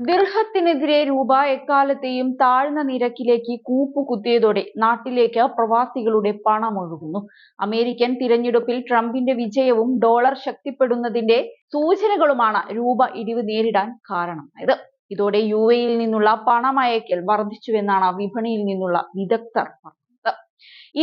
ദിർഹത്തിനെതിരെ രൂപ എക്കാലത്തെയും താഴ്ന്ന നിരക്കിലേക്ക് കൂപ്പുകുത്തിയതോടെ നാട്ടിലേക്ക് പ്രവാസികളുടെ പണമൊഴുകുന്നു. അമേരിക്കൻ തിരഞ്ഞെടുപ്പിൽ ട്രംപിന്റെ വിജയവും ഡോളർ ശക്തിപ്പെടുന്നതിന്റെ സൂചനകളുമാണ് രൂപ ഇടിവ് നേരിടാൻ കാരണമായത്. ഇതോടെ യുഎഇയിൽ നിന്നുള്ള പണമയക്കൽ വർദ്ധിച്ചുവെന്നാണ് വിപണിയിൽ നിന്നുള്ള വിദഗ്ധർ പറഞ്ഞത്.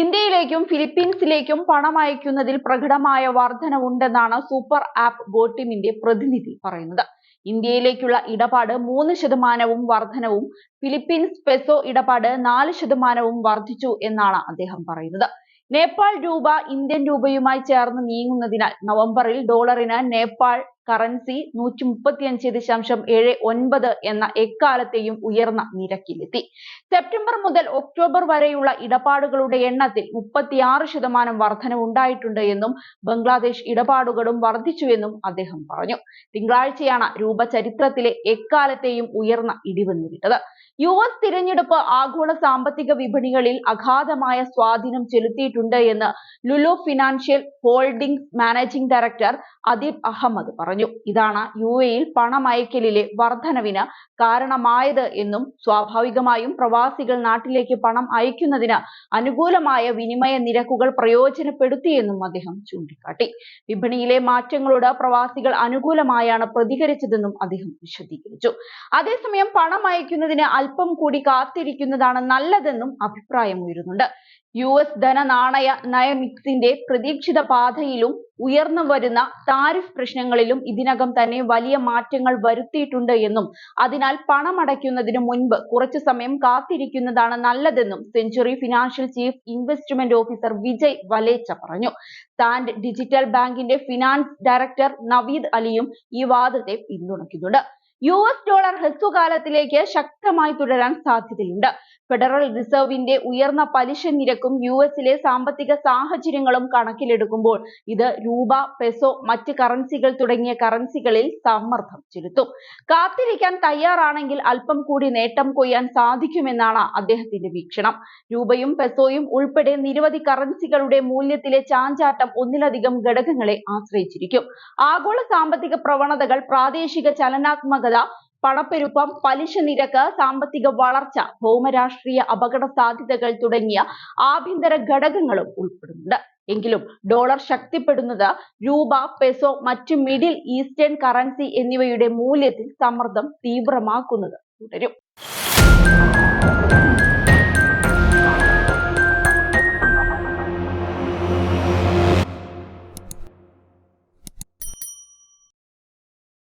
ഇന്ത്യയിലേക്കും ഫിലിപ്പീൻസിലേക്കും പണമയക്കുന്നതിൽ പ്രകടമായ വർധനവുണ്ടെന്നാണ് സൂപ്പർ ആപ്പ് ബോട്ടിമിന്റെ പ്രതിനിധി പറയുന്നത്. ഇന്ത്യയിലേക്കുള്ള ഇടപാട് 3% വർധനവും ഫിലിപ്പീൻസ് പെസോ ഇടപാട് 4% വർദ്ധിച്ചു എന്നാണ് അദ്ദേഹം പറയുന്നത്. നേപ്പാൾ രൂപ ഇന്ത്യൻ രൂപയുമായി ചേർന്ന് നീങ്ങുന്നതിനാൽ നവംബറിൽ ഡോളറിന് നേപ്പാൾ കറൻസി 135.79 എന്ന എക്കാലത്തെയും ഉയർന്ന നിരക്കിലെത്തി. സെപ്റ്റംബർ മുതൽ ഒക്ടോബർ വരെയുള്ള ഇടപാടുകളുടെ എണ്ണത്തിൽ 36% വർധനവുണ്ടായിട്ടുണ്ട് എന്നും ബംഗ്ലാദേശ് ഇടപാടുകളും വർദ്ധിച്ചുവെന്നും അദ്ദേഹം പറഞ്ഞു. തിങ്കളാഴ്ചയാണ് രൂപ ചരിത്രത്തിലെ എക്കാലത്തെയും ഉയർന്ന ഇടിവ് നേരിട്ടത്. US തിരഞ്ഞെടുപ്പ് ആഗോള സാമ്പത്തിക വിപണികളിൽ അഗാധമായ സ്വാധീനം ചെലുത്തിയിട്ടുണ്ട് എന്ന് Lulu financial holdings managing director Adeeb Ahmed പറഞ്ഞു. ഇതാണ് യുഎഇയിൽ പണമയക്കലിലെ വർധനവിന് കാരണമായത് എന്നും സ്വാഭാവികമായും പ്രവാസികൾ നാട്ടിലേക്ക് പണം അയക്കുന്നതിന് അനുകൂലമായ വിനിമയ നിരക്കുകൾ പ്രയോജനപ്പെടുത്തിയെന്നും അദ്ദേഹം ചൂണ്ടിക്കാട്ടി. വിപണിയിലെ മാറ്റങ്ങളോട് പ്രവാസികൾ അനുകൂലമായാണ് പ്രതികരിച്ചതെന്നും അദ്ദേഹം വിശദീകരിച്ചു. അതേസമയം പണം അയക്കുന്നതിന് അല്പം കൂടി കാത്തിരിക്കുന്നതാണ് നല്ലതെന്നും അഭിപ്രായമുയരുന്നുണ്ട്. US ധനനാണയ നയമിക്സിന്റെ പ്രതീക്ഷിത പാതയിലും ഉയർന്നു വരുന്ന താരിഫ് പ്രശ്നങ്ങളിലും ഇതിനകം തന്നെ വലിയ മാറ്റങ്ങൾ വരുത്തിയിട്ടുണ്ട് എന്നും അതിനാൽ പണമടയ്ക്കുന്നതിന് മുൻപ് കുറച്ചു സമയം കാത്തിരിക്കുന്നതാണ് നല്ലതെന്നും Century Financial chief investment officer Vijay Valecha പറഞ്ഞു. സാൻഡ് ഡിജിറ്റൽ ബാങ്കിന്റെ ഫിനാൻസ് ഡയറക്ടർ നവീദ് അലിയും ഈ വാദത്തെ പിന്തുണയ്ക്കുന്നുണ്ട്. US ഡോളർ ഹ്രസ്വകാലത്തിലേക്ക് ശക്തമായി തുടരാൻ സാധ്യതയുണ്ട്. ഫെഡറൽ റിസർവിന്റെ ഉയർന്ന പലിശ നിരക്കും യുഎസിലെ സാമ്പത്തിക സാഹചര്യങ്ങളും കണക്കിലെടുക്കുമ്പോൾ ഇത് രൂപ, പെസോ, മറ്റ് കറൻസികൾ തുടങ്ങിയ കറൻസികളിൽ സമ്മർദ്ദം ചെലുത്തും. കാത്തിരിക്കാൻ തയ്യാറാണെങ്കിൽ അല്പം കൂടി നേട്ടം കൊയ്യാൻ സാധിക്കുമെന്നാണ് അദ്ദേഹത്തിന്റെ വീക്ഷണം. രൂപയും പെസോയും ഉൾപ്പെടെ നിരവധി കറൻസികളുടെ മൂല്യത്തിലെ ചാഞ്ചാട്ടം ഒന്നിലധികം ഘടകങ്ങളെ ആശ്രയിച്ചിരിക്കും. ആഗോള സാമ്പത്തിക പ്രവണതകൾ, പ്രാദേശിക ചലനാത്മകത, പണപ്പെരുപ്പം, പലിശ നിരക്ക്, സാമ്പത്തിക വളർച്ച, ഭൗമരാഷ്ട്രീയ അപകട സാധ്യതകൾ തുടങ്ങിയ ആഭ്യന്തര ഘടകങ്ങളും ഉൾപ്പെടുന്നുണ്ട്. എങ്കിലും ഡോളർ ശക്തിപ്പെടുന്നത് രൂപ, പെസോ, മറ്റ് മിഡിൽ ഈസ്റ്റേൺ കറൻസി എന്നിവയുടെ മൂല്യത്തിൽ സമ്മർദ്ദം തീവ്രമാക്കുന്നത് തുടരും.